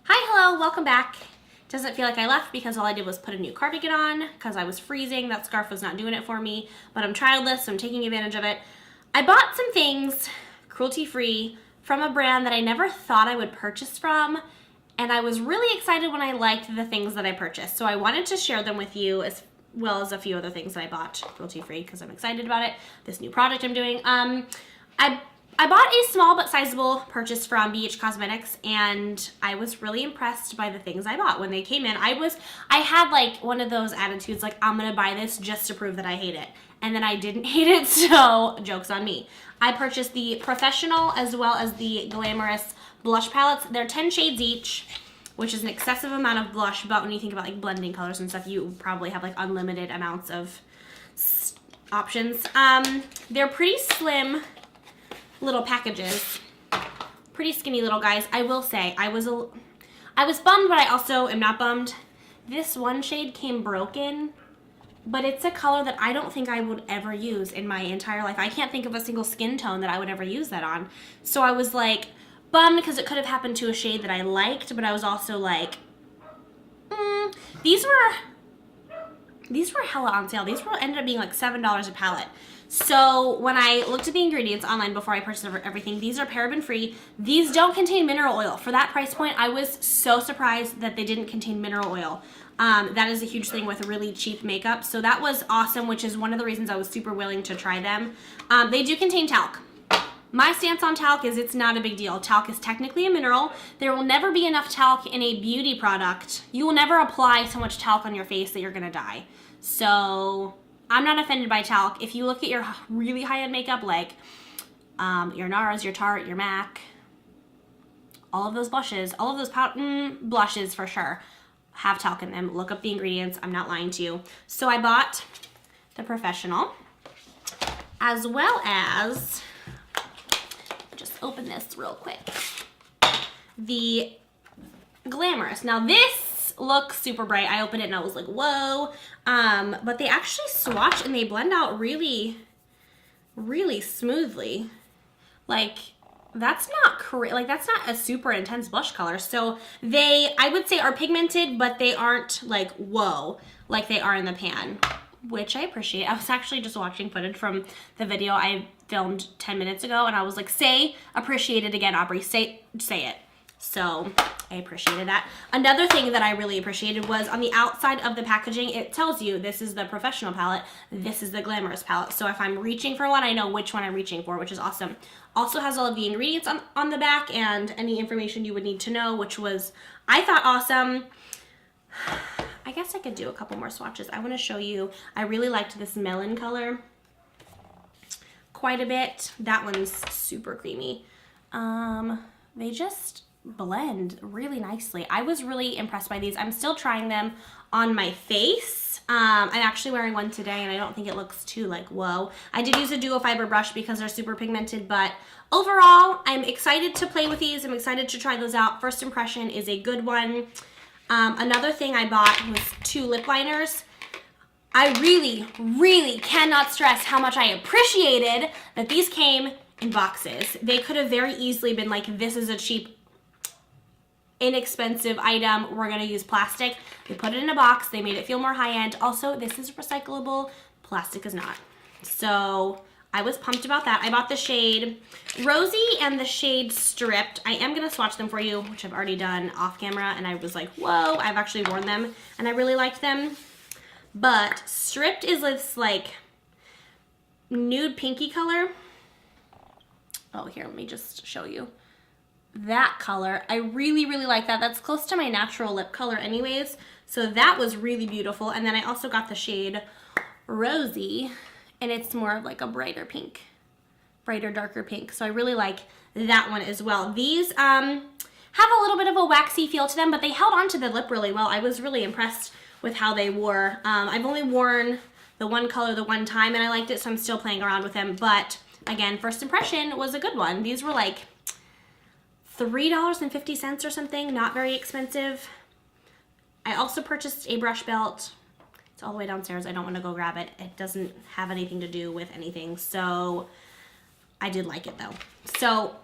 Hi, hello, welcome back. Doesn't feel like I left because all I did was put a new cardigan on because I was freezing. That scarf was not doing it for me, but I'm childless, so I'm taking advantage of it. I bought some things, cruelty-free, from a brand that I never thought I would purchase from, and I was really excited when I liked the things that I purchased. So I wanted to share them with you as well as a few other things that I bought cruelty-free because I'm excited about it. This new project I'm doing. I bought a small but sizable purchase from BH Cosmetics, and I was really impressed by the things I bought. When they came in, I had like one of those attitudes like, I'm gonna buy this just to prove that I hate it. And then I didn't hate it, so joke's on me. I purchased the Professional as well as the Glamorous blush palettes. They're 10 shades each, which is an excessive amount of blush, but when you think about like blending colors and stuff, you probably have like unlimited amounts of options. They're pretty slim little packages, pretty skinny little guys. I will say I was bummed, but I also am not bummed. This one shade came broken, but it's a color that I don't think I would ever use in my entire life. I can't think of a single skin tone that I would ever use that on. So I was like bummed because it could have happened to a shade that I liked, but I was also like, these were hella on sale. These ended up being like $7 a palette. So when I looked at the ingredients online before I purchased everything, these are paraben free. These don't contain mineral oil. For that price point, I was so surprised that they didn't contain mineral oil. That is a huge thing with really cheap makeup. So that was awesome, which is one of the reasons I was super willing to try them. They do contain talc. My stance on talc is it's not a big deal. Talc is technically a mineral. There will never be enough talc in a beauty product. You will never apply so much talc on your face that you're gonna die. So I'm not offended by talc. If you look at your really high-end makeup, like your NARS, your Tarte, your MAC, all of those blushes, all of those blushes for sure have talc in them. Look up the ingredients. I'm not lying to you. So I bought the Professional, as well as, just open this real quick, the Glamorous. Now this looks super bright. I opened it and I was like, whoa. But they actually swatch and they blend out really, really smoothly. Like, that's not that's not a super intense blush color. So they, I would say, are pigmented, but they aren't like, whoa, like they are in the pan, which I appreciate. I was actually just watching footage from the video I filmed 10 minutes ago, and I was like, say appreciate it again, Aubrey, say it. So I appreciated that. Another thing that I really appreciated was on the outside of the packaging, it tells you this is the Professional palette, this is the Glamorous palette. So if I'm reaching for one, I know which one I'm reaching for, which is awesome. Also has all of the ingredients on the back and any information you would need to know, which was, I thought, awesome. I guess I could do a couple more swatches. I want to show you, I really liked this melon color quite a bit. That one's super creamy. They just blend really nicely. I was really impressed by these. I'm still trying them on my face. I'm actually wearing one today and I don't think it looks too like, whoa. I did use a duo fiber brush because they're super pigmented, but overall, I'm excited to play with these. I'm excited to try those out. First impression is a good one. Another thing I bought was 2 lip liners. I really, really cannot stress how much I appreciated that these came in boxes. They could have very easily been like, this is a cheap, inexpensive item, we're gonna use plastic. They put it in a box, they made it feel more high-end. Also, this is recyclable, plastic is not. So I was pumped about that. I bought the shade Rosy and the shade Stripped. I am gonna swatch them for you, which I've already done off camera, and I was like, whoa, I've actually worn them and I really liked them. But Stripped is this like nude pinky color. Oh, here, let me just show you. That color, I really, really like that. That's close to my natural lip color anyways. So that was really beautiful. And then I also got the shade Rosy, and it's more of like a brighter pink, brighter, darker pink. So I really like that one as well. These have a little bit of a waxy feel to them, but they held onto the lip really well. I was really impressed with how they wore. I've only worn the one color the one time and I liked it, so I'm still playing around with them. But again, first impression was a good one. These were like $3.50 or something, not very expensive. I also purchased a brush belt. It's all the way downstairs. I don't want to go grab it. It doesn't have anything to do with anything, so I did like it though. So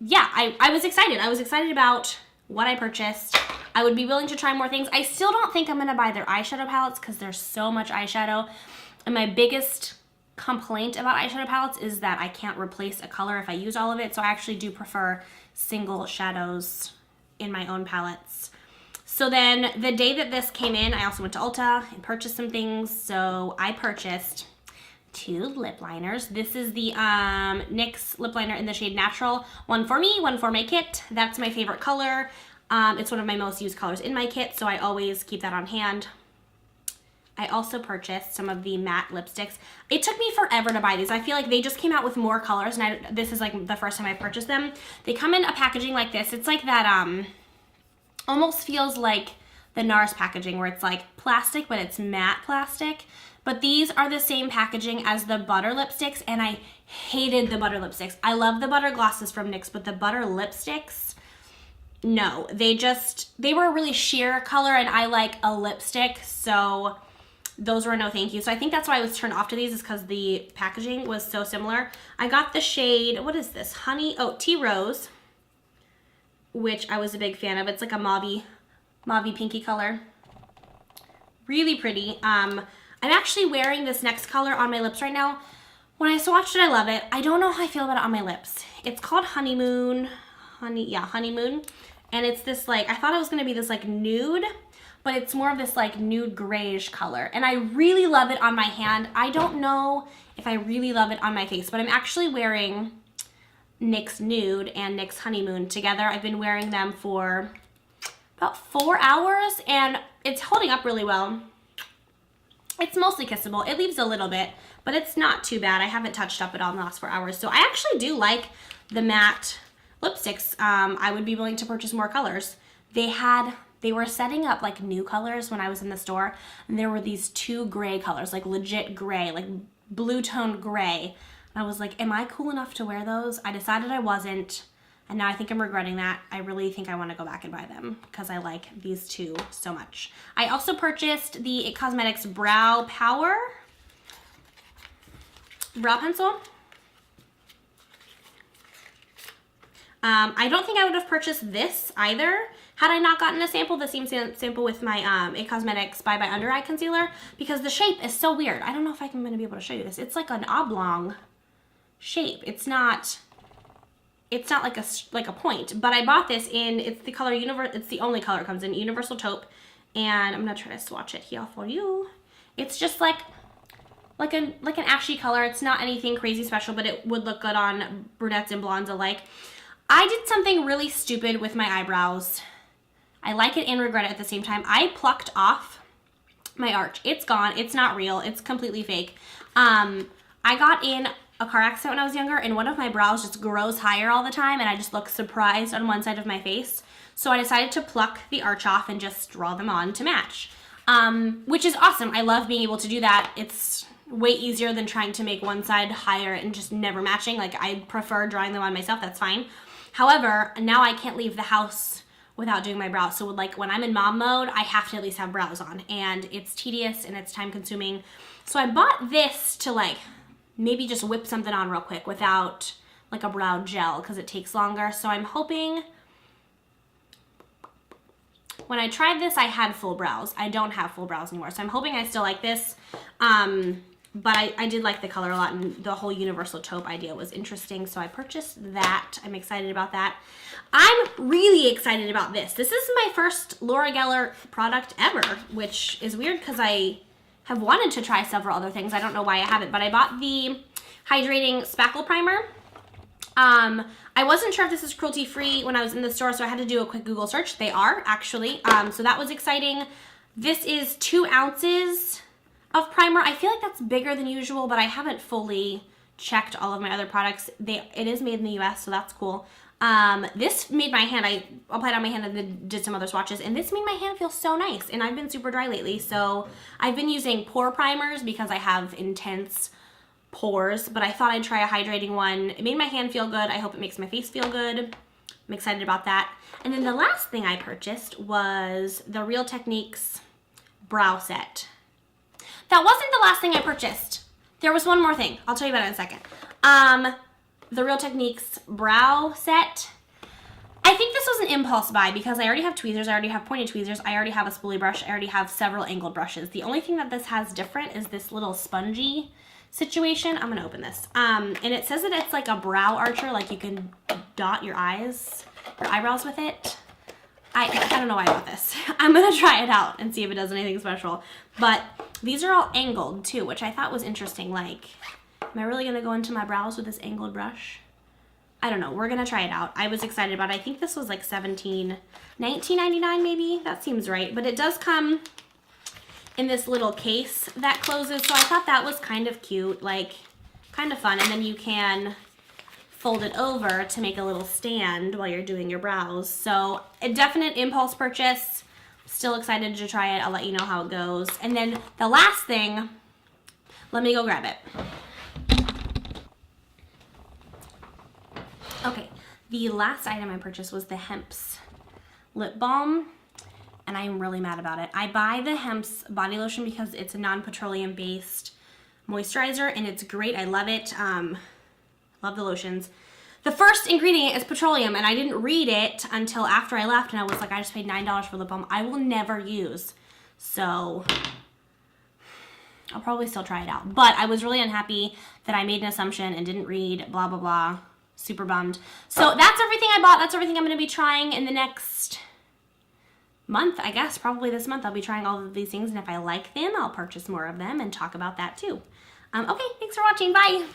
yeah, I was excited. I was excited about what I purchased. I would be willing to try more things. I still don't think I'm gonna buy their eyeshadow palettes because there's so much eyeshadow. And my biggest complaint about eyeshadow palettes is that I can't replace a color if I use all of it. So I actually do prefer single shadows in my own palettes. So then the day that this came in, I also went to Ulta and purchased some things. So I purchased 2 lip liners. This is the NYX lip liner in the shade Natural. One for me, one for my kit. That's my favorite color. It's one of my most used colors in my kit, so I always keep that on hand. I also purchased some of the matte lipsticks. It took me forever to buy these. I feel like they just came out with more colors, and this is like the first time I purchased them. They come in a packaging like this. It's like that, almost feels like the NARS packaging where it's like plastic, but it's matte plastic. But these are the same packaging as the butter lipsticks, and I hated the butter lipsticks. I love the butter glosses from NYX, but the butter lipsticks, no. They were a really sheer color, and I like a lipstick, so those were no thank you. So I think that's why I was turned off to these, is because the packaging was so similar. I got the shade, what is this? Tea Rose, which I was a big fan of. It's like a mauvey pinky color. Really pretty. I'm actually wearing this next color on my lips right now. When I swatched it, I love it. I don't know how I feel about it on my lips. It's called Honeymoon. Honeymoon. And it's this like, I thought it was gonna be this like nude, but it's more of this like nude grayish color. And I really love it on my hand. I don't know if I really love it on my face, but I'm actually wearing NYX Nude and NYX Honeymoon together. I've been wearing them for about 4 hours, and it's holding up really well. It's mostly kissable. It leaves a little bit, but it's not too bad. I haven't touched up at all in the last 4 hours. So I actually do like the matte lipsticks. I would be willing to purchase more colors. They were setting up like new colors when I was in the store, and there were these 2 gray colors, like legit gray, like blue toned gray. And I was like, am I cool enough to wear those? I decided I wasn't, and now I think I'm regretting that. I really think I want to go back and buy them because I like these 2 so much. I also purchased the IT Cosmetics Brow Power brow pencil. I don't think I would have purchased this either had I not gotten a sample, the same sample with my IT Cosmetics Bye Bye Under Eye Concealer, because the shape is so weird. I don't know if I'm going to be able to show you this. It's like an oblong shape. It's not like a point, but I bought this in, it's the color it's the only color it comes in, Universal Taupe, and I'm going to try to swatch it here for you. It's just like an ashy color. It's not anything crazy special, but it would look good on brunettes and blondes alike. I did something really stupid with my eyebrows. I like it and regret it at the same time. I plucked off my arch. It's gone. It's not real. It's completely fake. I got in a car accident when I was younger, and one of my brows just grows higher all the time, and I just look surprised on one side of my face. So I decided to pluck the arch off and just draw them on to match, which is awesome. I love being able to do that. It's way easier than trying to make one side higher and just never matching. Like, I prefer drawing them on myself. That's fine. However, now I can't leave the house without doing my brows. So like when I'm in mom mode, I have to at least have brows on, and it's tedious and it's time consuming. So I bought this to like maybe just whip something on real quick without like a brow gel, because it takes longer. So I'm hoping, when I tried this, I had full brows. I don't have full brows anymore. So I'm hoping I still like this. But I did like the color a lot, and the whole Universal Taupe idea was interesting, so I purchased that. I'm excited about that. I'm really excited about this. This is my first Laura Geller product ever, which is weird because I have wanted to try several other things. I don't know why I haven't, but I bought the Hydrating Spackle Primer. I wasn't sure if this is cruelty-free when I was in the store, so I had to do a quick Google search. They are, actually, so that was exciting. This is 2 ounces of primer. I feel like that's bigger than usual, but I haven't fully checked all of my other products. It is made in the US, so that's cool. This made my hand, I applied on my hand and then did some other swatches, and this made my hand feel so nice, and I've been super dry lately, so I've been using pore primers because I have intense pores, but I thought I'd try a hydrating one. It made my hand feel good. I hope it makes my face feel good. I'm excited about that. And then the last thing I purchased was the Real Techniques brow set. That wasn't the last thing I purchased. There was one more thing. I'll tell you about it in a second. The Real Techniques brow set. I think this was an impulse buy because I already have tweezers, I already have pointed tweezers, I already have a spoolie brush, I already have several angled brushes. The only thing that this has different is this little spongy situation. I'm gonna open this. And it says that it's like a brow archer, like you can dot your eyebrows with it. I don't know why I bought this. I'm gonna try it out and see if it does anything special. But these are all angled too, which I thought was interesting. Like, am I really gonna go into my brows with this angled brush? I don't know. We're gonna try it out. I was excited about it. I think this was like $19.99 maybe. That seems right. But it does come in this little case that closes, so I thought that was kind of cute, like kind of fun. And then you can fold it over to make a little stand while you're doing your brows. So a definite impulse purchase. Still excited to try it. I'll let you know how it goes. And then the last thing, let me go grab it. Okay, the last item I purchased was the Hemp's lip balm, and I'm really mad about it. I buy the Hemp's body lotion because it's a non-petroleum based moisturizer, and it's great. I love it. Love the lotions. The first ingredient is petroleum, and I didn't read it until after I left, and I was like, I just paid $9 for lip balm I will never use. So I'll probably still try it out. But I was really unhappy that I made an assumption and didn't read, blah, blah, blah. Super bummed. So that's everything I bought. That's everything I'm going to be trying in the next month, I guess. Probably this month I'll be trying all of these things, and if I like them, I'll purchase more of them and talk about that too. Okay, thanks for watching. Bye.